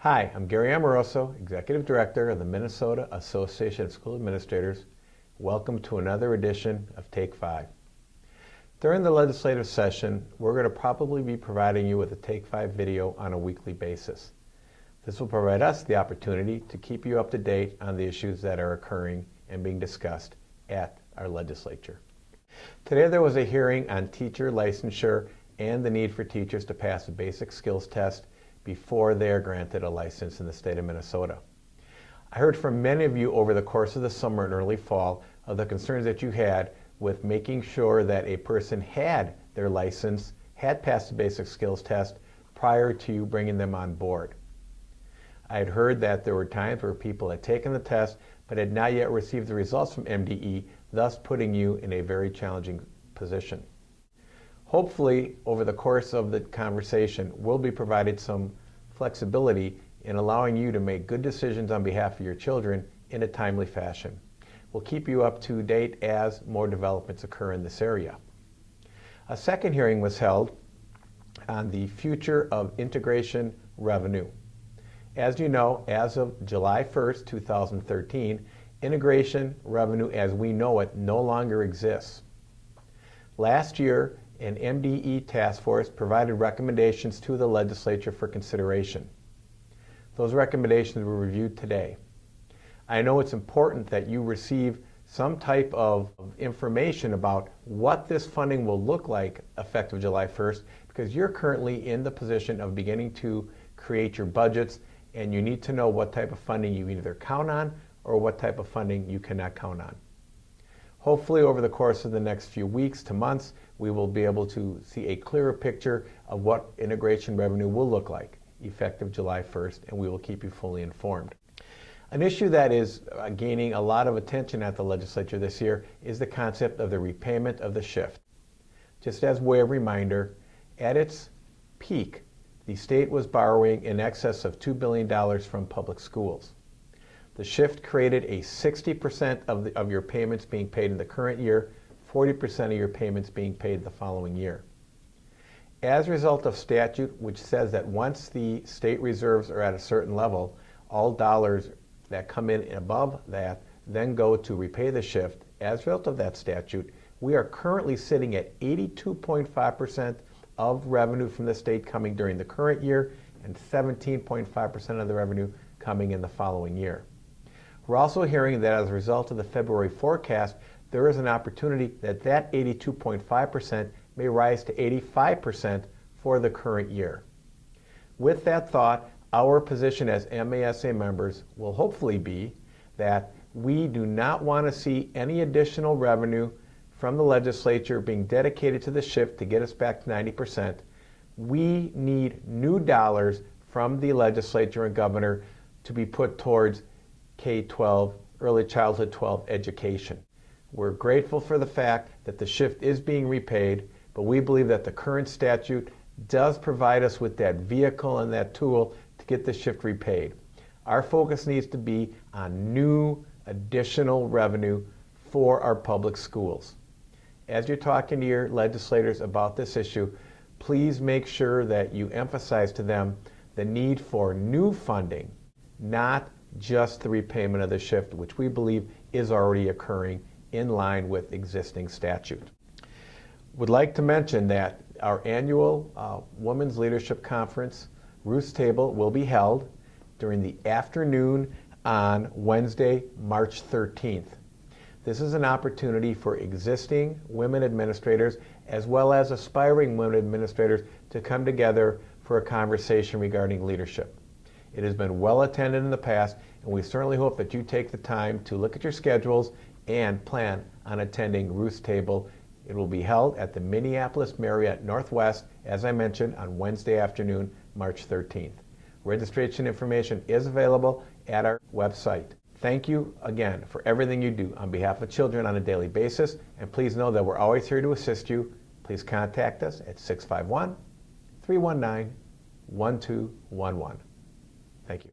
Hi, I'm Gary Amoroso, Executive Director of the Minnesota Association of School Administrators. Welcome to another edition of Take 5. During the legislative session, we're going to probably be providing you with a Take 5 video on a weekly basis. This will provide us the opportunity to keep you up to date on the issues that are occurring and being discussed at our legislature. Today there was a hearing on teacher licensure and the need for teachers to pass a basic skills test before they are granted a license in the state of Minnesota. I heard from many of you over the course of the summer and early fall of the concerns that you had with making sure that a person had their license, had passed the basic skills test prior to you bringing them on board. I had heard that there were times where people had taken the test but had not yet received the results from MDE, thus putting you in a very challenging position. Hopefully, over the course of the conversation, we'll be provided some flexibility in allowing you to make good decisions on behalf of your children in a timely fashion. We'll keep you up to date as more developments occur in this area. A second hearing was held on the future of integration revenue. As you know, as of July 1st, 2013, integration revenue as we know it no longer exists. Last year, an MDE task force provided recommendations to the legislature for consideration. Those recommendations were reviewed today. I know it's important that you receive some type of information about what this funding will look like effective July 1st, because you're currently in the position of beginning to create your budgets, and you need to know what type of funding you either count on or what type of funding you cannot count on. Hopefully over the course of the next few weeks to months, we will be able to see a clearer picture of what integration revenue will look like effective July 1st, and we will keep you fully informed. An issue that is gaining a lot of attention at the legislature this year is the concept of the repayment of the shift. Just as way of reminder, at its peak, the state was borrowing in excess of $2 billion from public schools. The shift created a 60% of your payments being paid in the current year, 40% of your payments being paid the following year. As a result of statute, which says that once the state reserves are at a certain level, all dollars that come in above that then go to repay the shift. As a result of that statute, we are currently sitting at 82.5% of revenue from the state coming during the current year and 17.5% of the revenue coming in the following year. We're also hearing that as a result of the February forecast, there is an opportunity that that 82.5% may rise to 85% for the current year. With that thought, our position as MASA members will hopefully be that we do not want to see any additional revenue from the legislature being dedicated to the shift to get us back to 90%. We need new dollars from the legislature and governor to be put towards K-12, early childhood 12 education. We're grateful for the fact that the shift is being repaid, but we believe that the current statute does provide us with that vehicle and that tool to get the shift repaid. Our focus needs to be on new additional revenue for our public schools. As you're talking to your legislators about this issue, please make sure that you emphasize to them the need for new funding, not just the repayment of the shift, which we believe is already occurring in line with existing statute. Would like to mention that our annual Women's Leadership Conference, Ruth's Table, will be held during the afternoon on Wednesday, March 13th. This is an opportunity for existing women administrators as well as aspiring women administrators to come together for a conversation regarding leadership. It has been well attended in the past, and we certainly hope that you take the time to look at your schedules and plan on attending Ruth's Table. It will be held at the Minneapolis Marriott Northwest, as I mentioned, on Wednesday afternoon, March 13th. Registration information is available at our website. Thank you again for everything you do on behalf of children on a daily basis, and please know that we're always here to assist you. Please contact us at 651-319-1211. Thank you.